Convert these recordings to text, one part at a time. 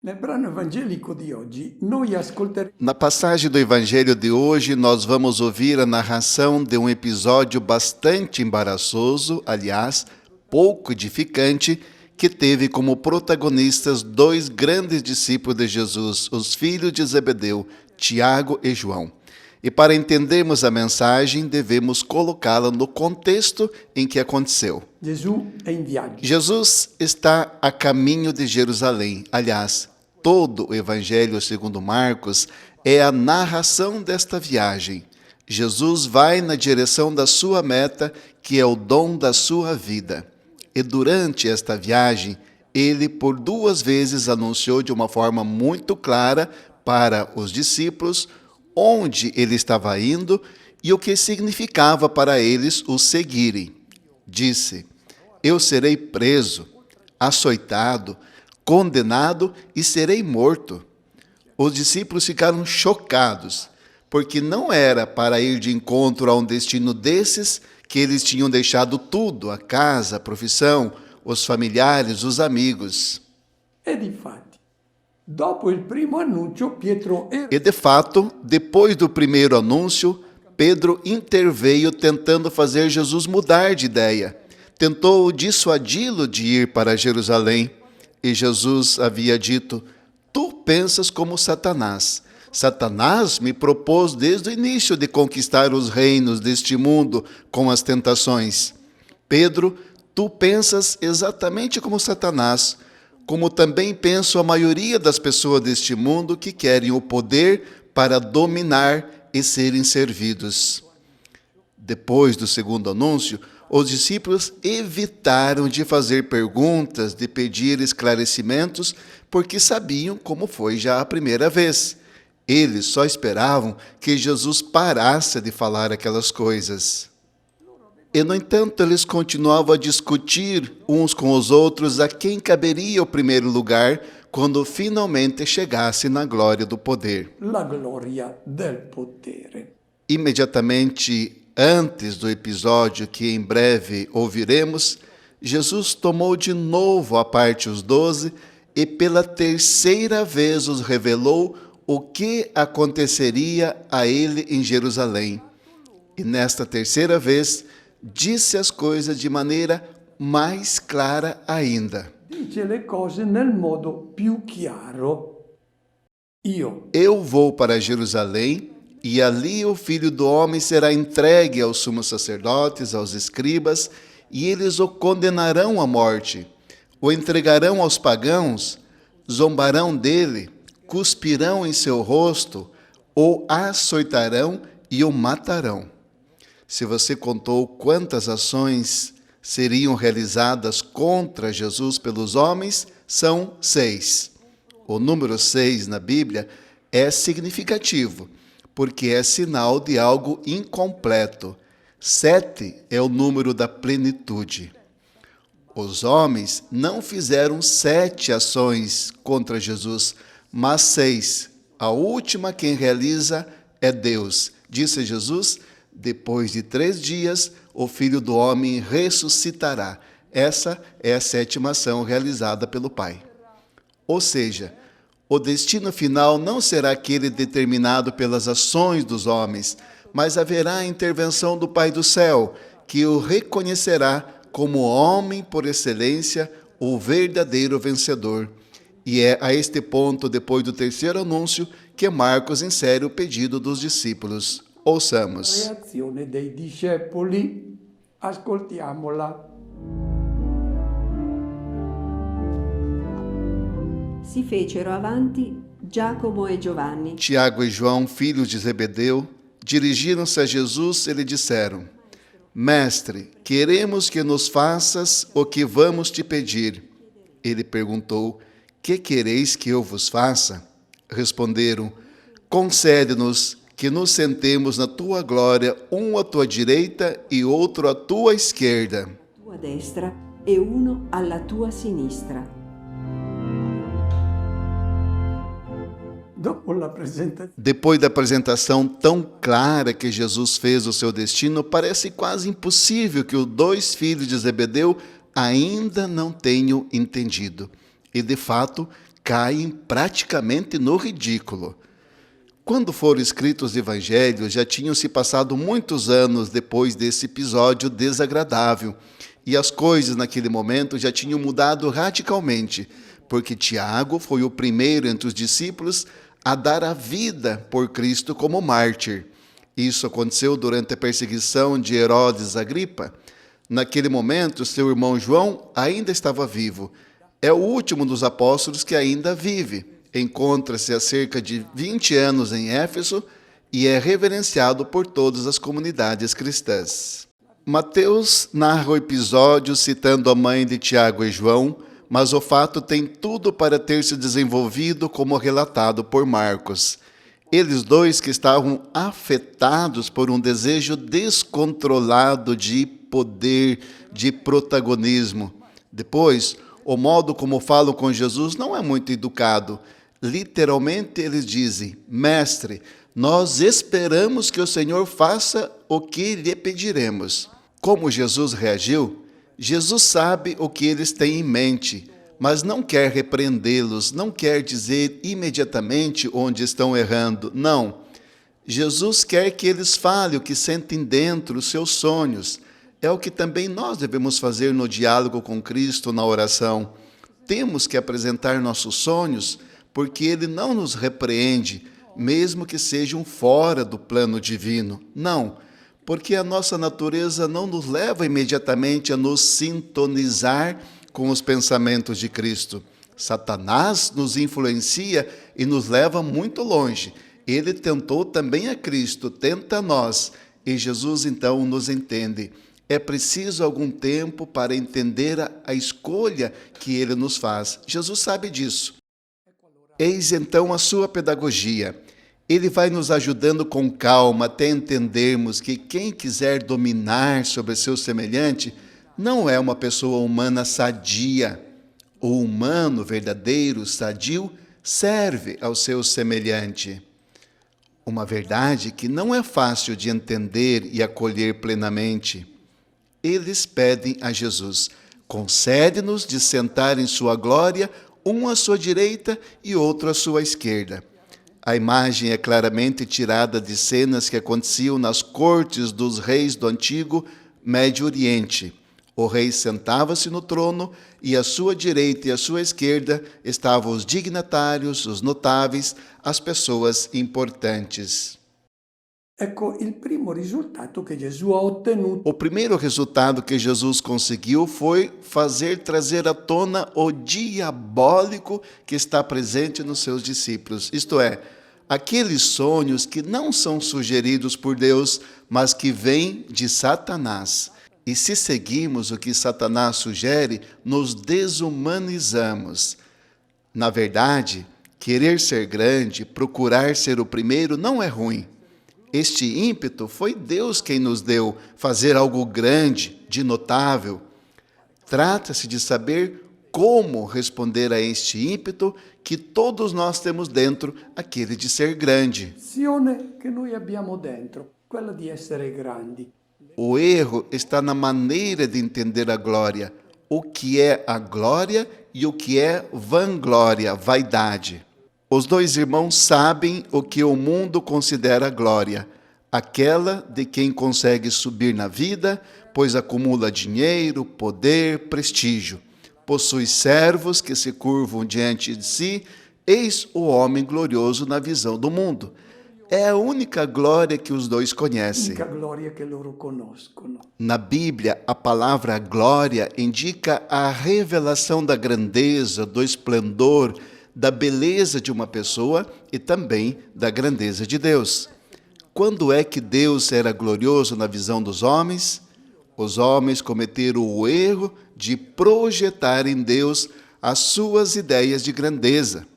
Nel brano evangelico di oggi noi ascolteremo Na passagem do Evangelho de hoje, nós vamos ouvir a narração de um episódio bastante embaraçoso, aliás, pouco edificante, que teve como protagonistas dois grandes discípulos de Jesus, os filhos de Zebedeu, Tiago e João. E para entendermos a mensagem, devemos colocá-la no contexto em que aconteceu. Gesù è in viaggio. Jesus está a caminho de Jerusalém. Aliás, todo o Evangelho segundo Marcos é a narração desta viagem. Jesus vai na direção da sua meta, que é o dom da sua vida. E durante esta viagem, ele por duas vezes anunciou de uma forma muito clara para os discípulos onde ele estava indo e o que significava para eles o seguirem. Disse: eu serei preso, açoitado, condenado e serei morto. Os discípulos ficaram chocados, porque não era para ir de encontro a um destino desses que eles tinham deixado tudo, a casa, a profissão, os familiares, os amigos. E difatti, dopo il primo annuncio, Pietro E de fato, depois do primeiro anúncio, Pedro interveio tentando fazer Jesus mudar de ideia. Tentou dissuadi-lo de ir para Jerusalém. E Jesus havia dito: tu pensas como Satanás. Satanás me propôs desde o início de conquistar os reinos deste mundo com as tentações. Pedro, tu pensas exatamente como Satanás, como também penso a maioria das pessoas deste mundo que querem o poder para dominar e serem servidos. Depois do segundo anúncio, os discípulos evitaram de fazer perguntas, de pedir esclarecimentos, porque sabiam como foi já a primeira vez. Eles só esperavam que Jesus parasse de falar aquelas coisas. E, no entanto, eles continuavam a discutir uns com os outros a quem caberia o primeiro lugar quando finalmente chegasse na glória do poder. la gloria del potere. Imediatamente antes do episódio que em breve ouviremos, Jesus tomou de novo à parte os 12 e pela terceira vez os revelou o que aconteceria a ele em Jerusalém. E nesta terceira vez, disse as coisas de maneira mais clara ainda. Dice le cose nel modo più chiaro. Eu vou para Jerusalém, e ali o Filho do Homem será entregue aos sumos sacerdotes, aos escribas, e eles o condenarão à morte, o entregarão aos pagãos, zombarão dele, cuspirão em seu rosto, o açoitarão e o matarão. Se você contou quantas ações seriam realizadas contra Jesus pelos homens, são 6. O número 6 na Bíblia é significativo, porque é sinal de algo incompleto. 7 é o número da plenitude. Os homens não fizeram 7 ações contra Jesus, mas 6. A última quem realiza é Deus. Disse Jesus: depois de 3 dias, o Filho do Homem ressuscitará. Essa é a 7ª ação realizada pelo Pai. Ou seja, o destino final não será aquele determinado pelas ações dos homens, mas haverá a intervenção do Pai do céu, que o reconhecerá como homem por excelência, o verdadeiro vencedor. E é a este ponto, depois do terceiro anúncio, que Marcos insere o pedido dos discípulos. Ouçamos. Reazione dei discepoli. Ascoltiamola. Si fecero avanti Giacomo e Giovanni. Tiago e João, filhos de Zebedeu, dirigiram-se a Jesus e lhe disseram: Mestre, queremos que nos faças o que vamos te pedir. Ele perguntou: que quereis que eu vos faça? Responderam: concede-nos que nos sentemos na tua glória, um à tua direita e outro à tua esquerda. Tua destra e uno alla tua sinistra. Depois da apresentação tão clara que Jesus fez o seu destino, parece quase impossível que os 2 filhos de Zebedeu ainda não tenham entendido. E, de fato, caem praticamente no ridículo. Quando foram escritos os evangelhos, já tinham se passado muitos anos depois desse episódio desagradável, e as coisas naquele momento já tinham mudado radicalmente, porque Tiago foi o primeiro entre os discípulos a dar a vida por Cristo como mártir. Isso aconteceu durante a perseguição de Herodes Agripa. Naquele momento, seu irmão João ainda estava vivo. É o último dos apóstolos que ainda vive. Encontra-se há cerca de 20 anos em Éfeso e é reverenciado por todas as comunidades cristãs. Mateus narra o episódio citando a mãe de Tiago e João, mas o fato tem tudo para ter se desenvolvido como relatado por Marcos. Eles dois que estavam afetados por um desejo descontrolado de poder, de protagonismo. Depois, o modo como falam com Jesus não é muito educado. Literalmente, eles dizem: Mestre, nós esperamos que o Senhor faça o que lhe pediremos. Como Jesus reagiu? Jesus sabe o que eles têm em mente, mas não quer repreendê-los, não quer dizer imediatamente onde estão errando. Não. Jesus quer que eles falem o que sentem dentro, os seus sonhos. É o que também nós devemos fazer no diálogo com Cristo, na oração. Temos que apresentar nossos sonhos, porque Ele não nos repreende, mesmo que sejam fora do plano divino. Não, porque a nossa natureza não nos leva imediatamente a nos sintonizar com os pensamentos de Cristo. Satanás nos influencia e nos leva muito longe. Ele tentou também a Cristo, tenta a nós, e Jesus então nos entende. É preciso algum tempo para entender a escolha que Ele nos faz. Jesus sabe disso. Eis então a sua pedagogia. Ele vai nos ajudando com calma até entendermos que quem quiser dominar sobre seu semelhante não é uma pessoa humana sadia. O humano verdadeiro, sadio, serve ao seu semelhante. Uma verdade que não é fácil de entender e acolher plenamente. Eles pedem a Jesus: concede-nos de sentar em sua glória, um à sua direita e outro à sua esquerda. A imagem é claramente tirada de cenas que aconteciam nas cortes dos reis do antigo Médio Oriente. O rei sentava-se no trono e à sua direita e à sua esquerda estavam os dignatários, os notáveis, as pessoas importantes. Ecco, il primo risultato che Gesù ha ottenuto. O primeiro resultado que Jesus conseguiu foi trazer à tona o diabólico que está presente nos seus discípulos. Isto é, aqueles sonhos que não são sugeridos por Deus, mas que vêm de Satanás. E se seguimos o que Satanás sugere, nos desumanizamos. Na verdade, querer ser grande, procurar ser o primeiro, não é ruim. Este ímpeto foi Deus quem nos deu, fazer algo grande, de notável. Trata-se de saber como responder a este ímpeto que todos nós temos dentro, aquele de ser grande. Che noi abbiamo dentro, quella di essere grandi. O erro está na maneira de entender a glória, o que é a glória e o que é vanglória, vaidade. Os dois irmãos sabem o que o mundo considera glória, aquela de quem consegue subir na vida, pois acumula dinheiro, poder, prestígio. Possui servos que se curvam diante de si, eis o homem glorioso na visão do mundo. É a única glória que os dois conhecem. Na Bíblia, a palavra glória indica a revelação da grandeza, do esplendor, da beleza de uma pessoa e também da grandeza de Deus. Quando é que Deus era glorioso na visão dos homens? Os homens cometeram o erro de projetar em Deus as suas ideias de grandeza.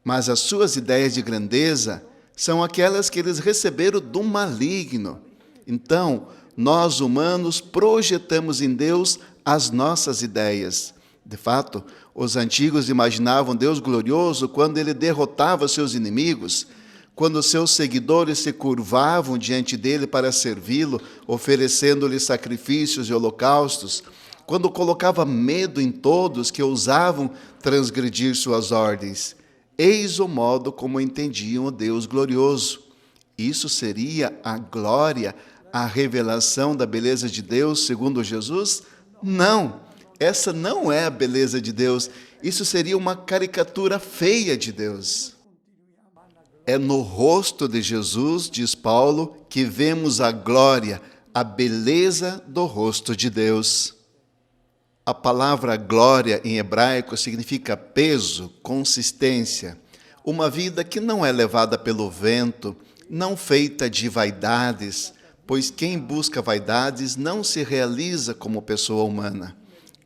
Mas as suas ideias de grandeza são aquelas que eles receberam do maligno. Então, nós humanos projetamos em Deus as nossas ideias. De fato, os antigos imaginavam Deus glorioso quando Ele derrotava seus inimigos, quando seus seguidores se curvavam diante dele para servi-lo, oferecendo-lhe sacrifícios e holocaustos, quando colocava medo em todos que ousavam transgredir suas ordens. Eis o modo como entendiam o Deus glorioso. Isso seria a glória, a revelação da beleza de Deus, segundo Jesus? Não, essa não é a beleza de Deus. Isso seria uma caricatura feia de Deus. É no rosto de Jesus, diz Paulo, que vemos a glória, a beleza do rosto de Deus. A palavra glória em hebraico significa peso, consistência, uma vida que não é levada pelo vento, não feita de vaidades, pois quem busca vaidades não se realiza como pessoa humana.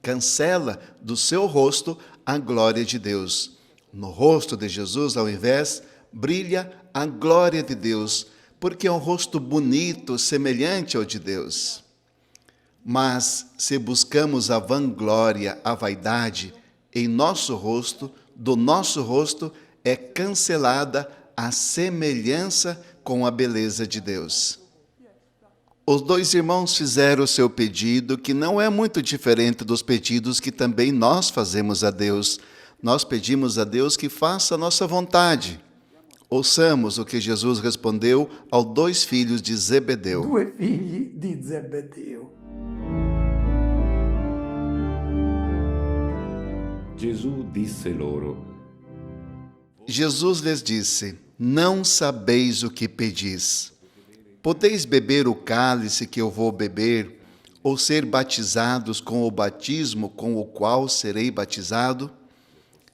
Cancela do seu rosto a glória de Deus. No rosto de Jesus, ao invés, brilha a glória de Deus, porque é um rosto bonito, semelhante ao de Deus. Mas, se buscamos a vanglória, a vaidade, em nosso rosto, do nosso rosto, é cancelada a semelhança com a beleza de Deus. Os dois irmãos fizeram o seu pedido, que não é muito diferente dos pedidos que também nós fazemos a Deus. Nós pedimos a Deus que faça a nossa vontade. Ouçamos o que Jesus respondeu aos dois filhos de Zebedeu. Due figli di Zebedeo. Gesù disse loro: Jesus lhes disse: Não sabeis o que pedis. Podeis beber o cálice que eu vou beber, ou ser batizados com o batismo com o qual serei batizado?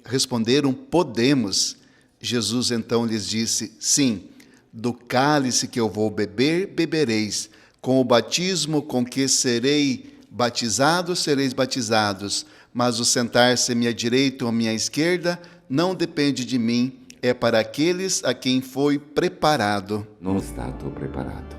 Responderam: Podemos. Jesus então lhes disse: Sim, do cálice que eu vou beber, bebereis. Com o batismo com que serei batizado, sereis batizados. Mas o sentar-se à minha direita ou à minha esquerda não depende de mim, é para aqueles a quem foi preparado. non è stato preparato.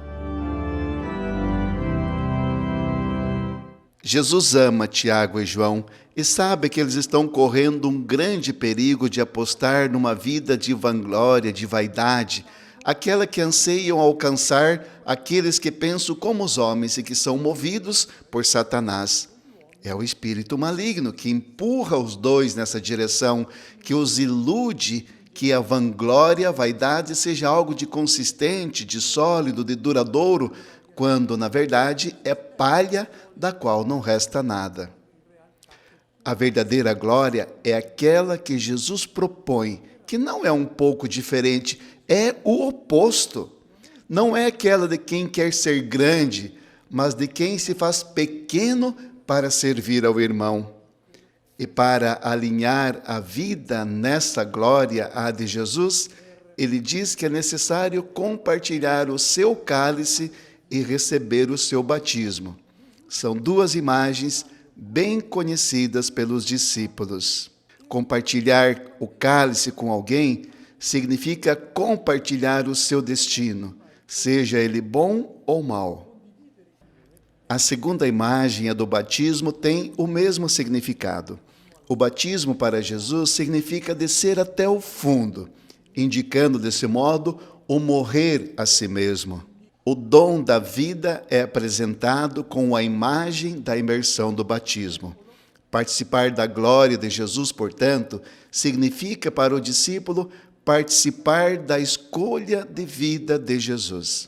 Jesus ama Tiago e João e sabe que eles estão correndo um grande perigo de apostar numa vida de vanglória, de vaidade, aquela que anseiam alcançar aqueles que pensam como os homens e que são movidos por Satanás. É o espírito maligno que empurra os dois nessa direção, que os ilude que a vanglória, a vaidade seja algo de consistente, de sólido, de duradouro, quando, na verdade, é palha da qual não resta nada. A verdadeira glória é aquela que Jesus propõe, que não é um pouco diferente, é o oposto. Não é aquela de quem quer ser grande, mas de quem se faz pequeno para servir ao irmão. E para alinhar a vida nessa glória à de Jesus, ele diz que é necessário compartilhar o seu cálice e receber o seu batismo. São duas imagens bem conhecidas pelos discípulos. Compartilhar o cálice com alguém significa compartilhar o seu destino, seja ele bom ou mau. A segunda imagem, a do batismo, tem o mesmo significado. O batismo para Jesus significa descer até o fundo, indicando desse modo o morrer a si mesmo. O dom da vida é apresentado com a imagem da imersão do batismo. Participar da glória de Jesus, portanto, significa para o discípulo participar da escolha de vida de Jesus.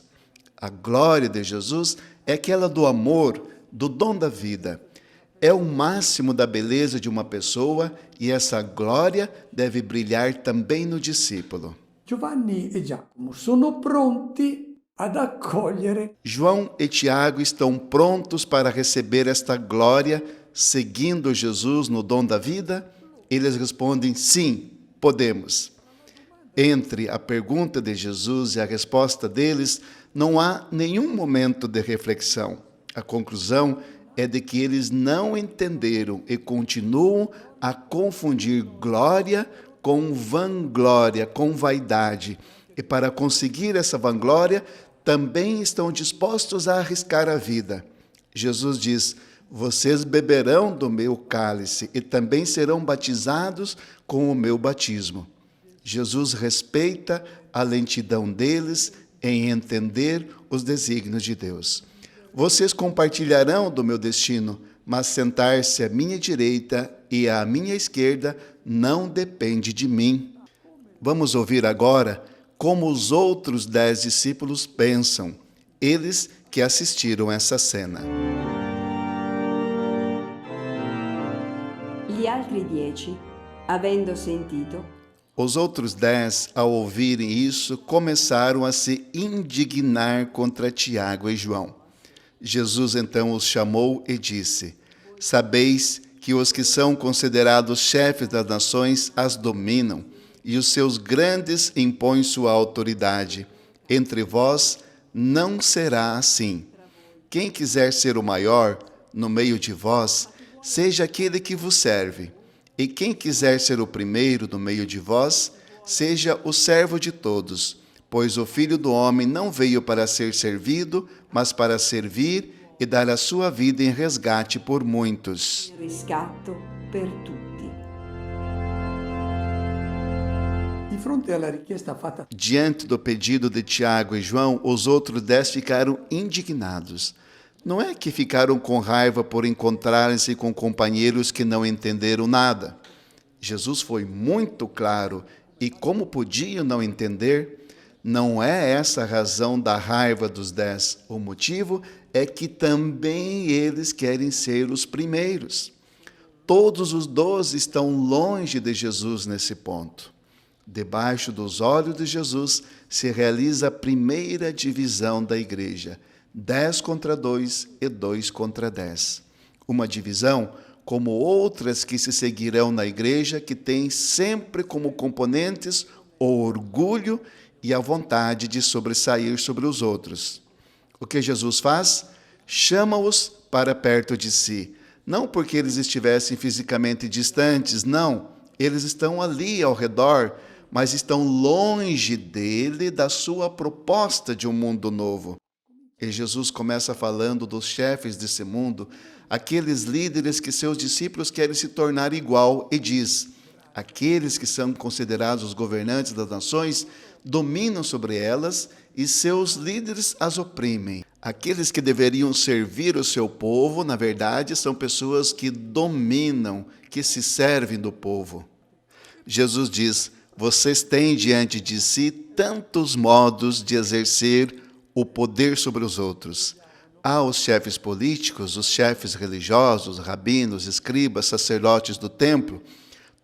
A glória de Jesus é aquela do amor, do dom da vida. É o máximo da beleza de uma pessoa e essa glória deve brilhar também no discípulo. Giovanni e Giacomo sono pronti ad accogliere. João e Tiago estão prontos para receber esta glória, seguindo Jesus no dom da vida? Eles respondem: sim, podemos. Entre a pergunta de Jesus e a resposta deles, não há nenhum momento de reflexão. A conclusão é de que eles não entenderam e continuam a confundir glória com vanglória, com vaidade. E para conseguir essa vanglória, também estão dispostos a arriscar a vida. Jesus diz: vocês beberão do meu cálice e também serão batizados com o meu batismo. Jesus respeita a lentidão deles em entender os desígnios de Deus. Vocês compartilharão do meu destino, mas sentar-se à minha direita e à minha esquerda não depende de mim. Vamos ouvir agora como os outros 10 discípulos pensam, eles que assistiram essa cena. Gli altri 10, avendo sentito, Os outros 10, ao ouvirem isso, começaram a se indignar contra Tiago e João. Jesus então os chamou e disse: Sabeis que os que são considerados chefes das nações as dominam, e os seus grandes impõem sua autoridade. Entre vós não será assim. Quem quiser ser o maior no meio de vós, seja aquele que vos serve. E quem quiser ser o primeiro no meio de vós, seja o servo de todos. Pois o Filho do Homem não veio para ser servido, mas para servir e dar a sua vida em resgate por muitos. riscatto per tutti. Di fronte alla richiesta fatta Diante do pedido de Tiago e João, os outros 10 ficaram indignados. Não é que ficaram com raiva por encontrarem-se com companheiros que não entenderam nada. Jesus foi muito claro, e como podiam não entender? Não é essa a razão da raiva dos 10. O motivo é que também eles querem ser os primeiros. Todos os 12 estão longe de Jesus nesse ponto. Debaixo dos olhos de Jesus se realiza a primeira divisão da igreja, 10 contra 2 e 2 contra 10. Uma divisão como outras que se seguirão na igreja, que tem sempre como componentes o orgulho e a vontade de sobressair sobre os outros. O que Jesus faz? Chama-os para perto de si. Não porque eles estivessem fisicamente distantes, não. Eles estão ali ao redor, mas estão longe dele, da sua proposta de um mundo novo. E Jesus começa falando dos chefes desse mundo, aqueles líderes que seus discípulos querem se tornar igual, e diz: aqueles que são considerados os governantes das nações dominam sobre elas e seus líderes as oprimem. Aqueles que deveriam servir o seu povo, na verdade, são pessoas que dominam, que se servem do povo. Jesus diz: vocês têm diante de si tantos modos de exercer o poder sobre os outros. Há os chefes políticos, os chefes religiosos, rabinos, escribas, sacerdotes do templo.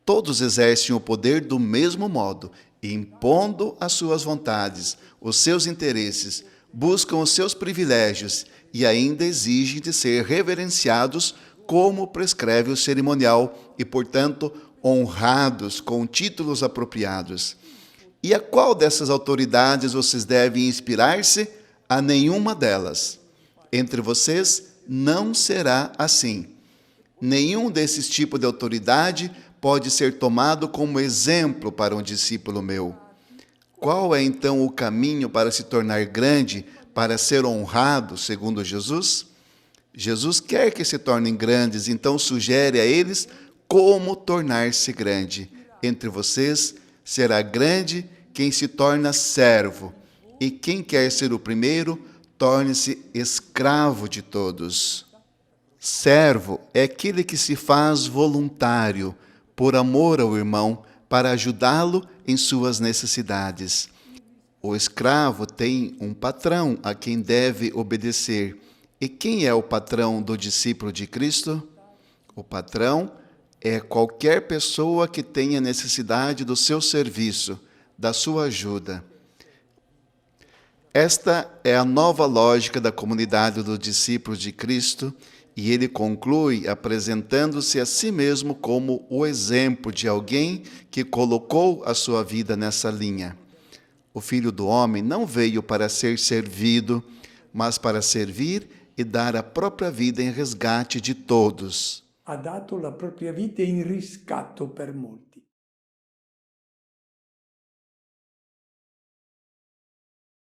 Todos exercem o poder do mesmo modo, impondo as suas vontades, os seus interesses, buscam os seus privilégios e ainda exigem de ser reverenciados como prescreve o cerimonial e, portanto, honrados com títulos apropriados. E a qual dessas autoridades vocês devem inspirar-se? A nenhuma delas. Entre vocês não será assim. Nenhum desses tipos de autoridade pode ser tomado como exemplo para um discípulo meu. Qual é então o caminho para se tornar grande, para ser honrado, segundo Jesus? Jesus quer que se tornem grandes, então sugere a eles como tornar-se grande. Entre vocês será grande quem se torna servo, e quem quer ser o primeiro, torne-se escravo de todos. Servo é aquele que se faz voluntário, por amor ao irmão, para ajudá-lo em suas necessidades. O escravo tem um patrão a quem deve obedecer. E quem é o patrão do discípulo de Cristo? O patrão é qualquer pessoa que tenha necessidade do seu serviço, da sua ajuda. Esta é a nova lógica da comunidade dos discípulos de Cristo, e ele conclui apresentando-se a si mesmo como o exemplo de alguém que colocou a sua vida nessa linha. O Filho do Homem não veio para ser servido, mas para servir e dar a própria vida em resgate de todos. ha dato la propria vita in riscatto per molti.